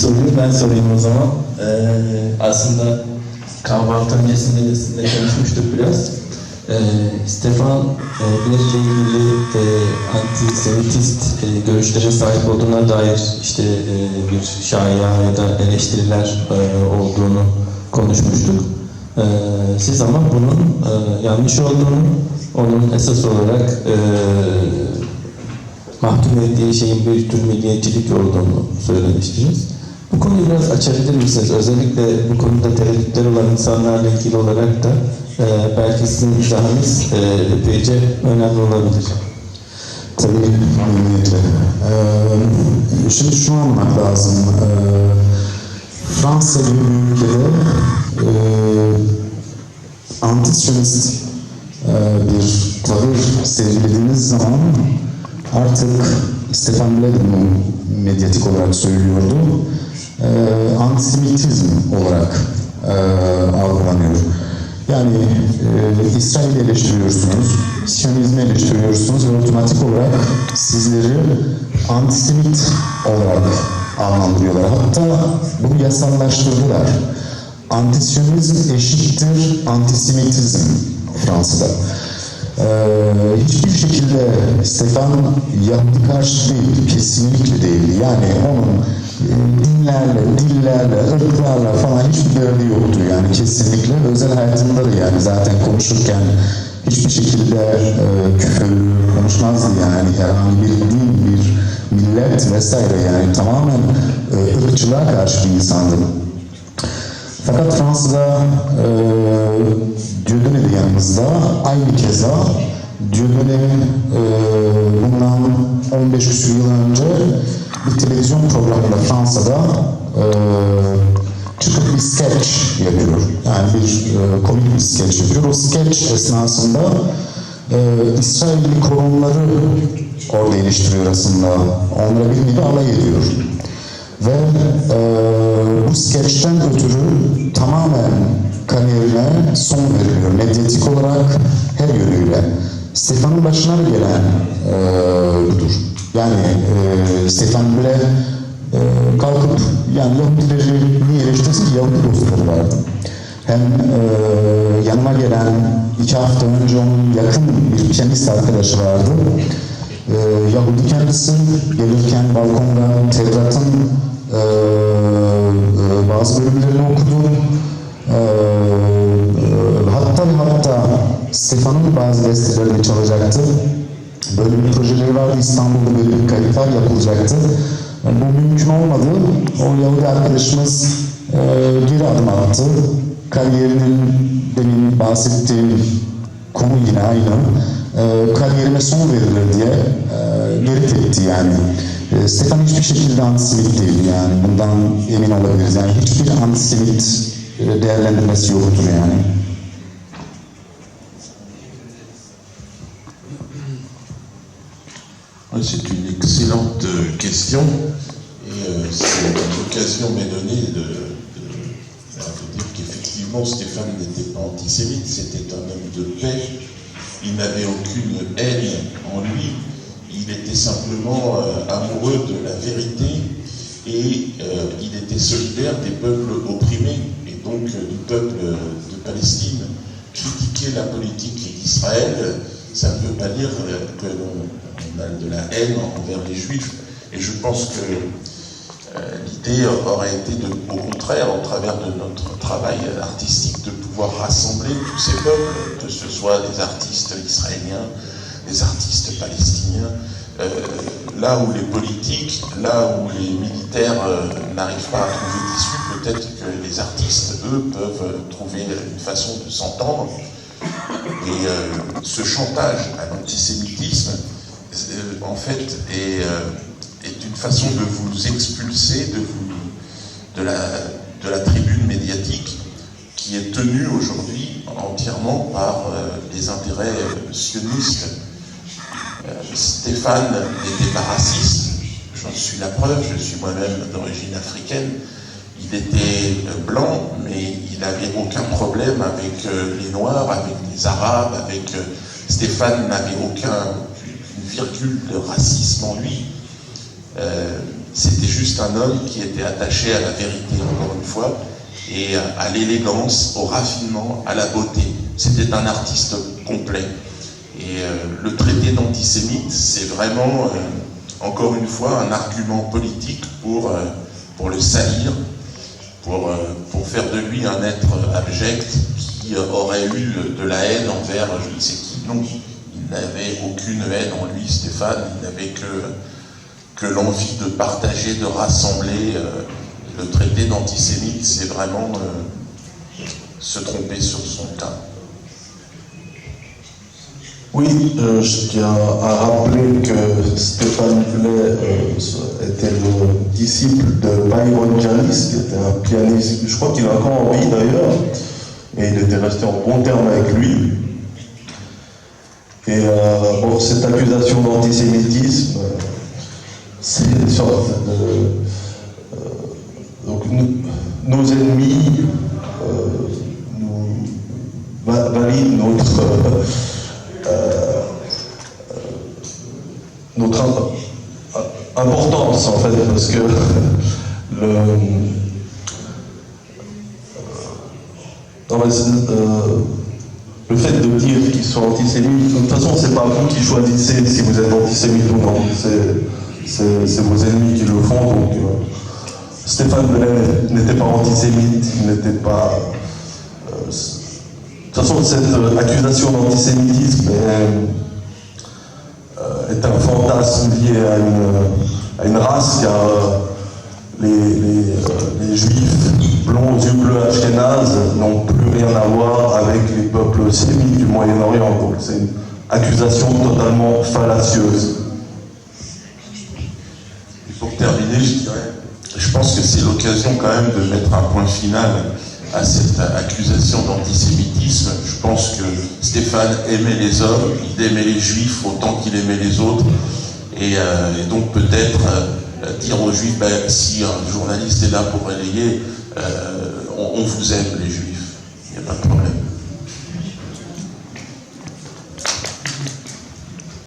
soruyu ben sorayım o zaman. Aslında kahvaltı öncesinde de sizinle konuşmuştuk biraz. Stefan Bernet'le ilgili antisemitist görüşlere sahip olduğuna dair işte bir şaya ya da eleştiriler olduğunu konuşmuştuk. Siz ama bunun yanlış olduğunu, onun esas olarak mahkum ettiği şeyin bir tür milliyetçilik olduğunu söylemiştiniz. Bu konuyu biraz açabilir misiniz? Özellikle bu konuda tereddütler olan insanlarla ilgili olarak da belki sizin izahınız epeyce önemli olabilir. Tabii, memnuniyetle. Şimdi şunu anlamak lazım. Fransa gibi bir ülkede antisyonist bir tavır sergilediğiniz zaman artık Stefan Bernet'in medyatik olarak söylüyordu, antisemitizm olarak algılanıyor. Yani İsrail'i eleştiriyorsunuz, Siyonizmi eleştiriyorsunuz ve otomatik olarak sizleri antisemit olarak adlandırıyorlar. Hatta bunu yasallaştırdılar. Antisyonizm eşittir antisemitizm Fransa'da. Hiçbir şekilde Stefan Yahudi karşı değil, kesinlikle değil. Yani onun dinlerle, dillerle, ırklarla falan hiçbir derdi yoktu yani kesinlikle. Özel hayatında da yani zaten konuşurken hiçbir şekilde küfür konuşmazdı yani herhangi bir din, bir millet vesaire yani tamamen ırkçılığa karşı bir insandı. Fakat Fransa'da Dieudonné de yanımızda aynı keza Dieudonné bundan 15 küsur yıl önce bir televizyon programında Fransa'da çıkıp bir sketch yapıyor. Yani bir komik bir sketch yapıyor. O sketch esnasında İsrailli kolonları orada eleştiriyor aslında. Onlara bir nevi alay ediyor. Ve bu skeçten ötürü tamamen kariyerine son veriliyor. Medyatik olarak her yönüyle. Stefan'ın başına da gelen budur. Yani Stefan bile kalkıp yani Yahudileri niye eleştirsin? Yahudi dostları vardı. Hem yanıma gelen 2 hafta önce onun yakın bir piyanist arkadaşı vardı. Yahudi kendisi gelirken balkonda Tevrat'ın bazı bölümlerini okudu. Hatta Stefan'ın bazı bestelerini çalacaktı. Böyle bir projeleri vardı. İstanbul'da böyle bir kayıtlar yapılacaktı. Bu mümkün olmadı. O Yahudi arkadaşımız geri adım attı. Kariyerinin demin bahsettiğim konu yine aynı. Kariyerime son verilir diye geri tepti yani. Stefan hiçbir şekilde antisemit değil yani. Bundan emin olabiliriz. Yani hiçbir antisemit değerlendirmesi yoktur yani. C'est une excellente question et l'occasion m'est donnée de dire qu'effectivement Stéphane n'était pas antisémite, c'était un homme de paix, il n'avait aucune haine en lui, il était simplement amoureux de la vérité et il était solidaire des peuples opprimés et donc du peuple de Palestine. Critiquer la politique d'Israël, ça ne veut pas dire que l'on a de la haine envers les Juifs. Et je pense que l'idée aurait été, au contraire, au travers de notre travail artistique, de pouvoir rassembler tous ces peuples, que ce soit des artistes israéliens, des artistes palestiniens, là où les politiques, là où les militaires n'arrivent pas à trouver d'issue, peut-être que les artistes, eux, peuvent trouver une façon de s'entendre. Et ce chantage à l'antisémitisme, en fait, est une façon de vous expulser de la tribune médiatique qui est tenue aujourd'hui entièrement par les intérêts sionistes. Stéphane n'était pas raciste, j'en suis la preuve, je suis moi-même d'origine africaine. Il était blanc, mais il n'avait aucun problème avec les Noirs, avec les Arabes, Stéphane n'avait aucune virgule de racisme en lui. c'était juste un homme qui était attaché à la vérité, encore une fois, et à l'élégance, au raffinement, à la beauté. C'était un artiste complet. Et le traité d'antisémite, c'est vraiment, encore une fois, un argument politique pour le salir, pour faire de lui un être abject qui aurait eu de la haine envers je ne sais qui. Non, il n'avait aucune haine en lui, Stéphane, il n'avait que l'envie de partager, de rassembler. Le traité d'antisémite, c'est vraiment se tromper sur son cas. Oui, je tiens à rappeler que Stéphane Bulet était le disciple de Byron Janis, qui était un pianiste, je crois qu'il est encore en vie d'ailleurs, et il était resté en bon terme avec lui. Et bon, cette accusation d'antisémitisme, c'est une sorte de... donc nos ennemis nous valident notre importance en fait, parce que le fait de dire qu'ils sont antisémites, de toute façon c'est pas vous qui choisissez si vous êtes antisémite ou non, c'est vos ennemis qui le font. Donc Stéphane Bulet n'était pas antisémite, il n'était pas... de toute façon cette accusation d'antisémitisme est un fantasme lié à une race, car les juifs blonds aux yeux bleus ashkénazes n'ont plus rien à voir avec les peuples sémites du Moyen-Orient. Donc c'est une accusation totalement fallacieuse. Et pour terminer, je pense que c'est l'occasion quand même de mettre un point final à cette accusation d'antisémitisme. Je pense que Stéphane aimait les hommes, il aimait les juifs autant qu'il aimait les autres, et donc peut-être dire aux juifs, si un journaliste est là pour relayer, on vous aime les juifs, il n'y a pas de problème.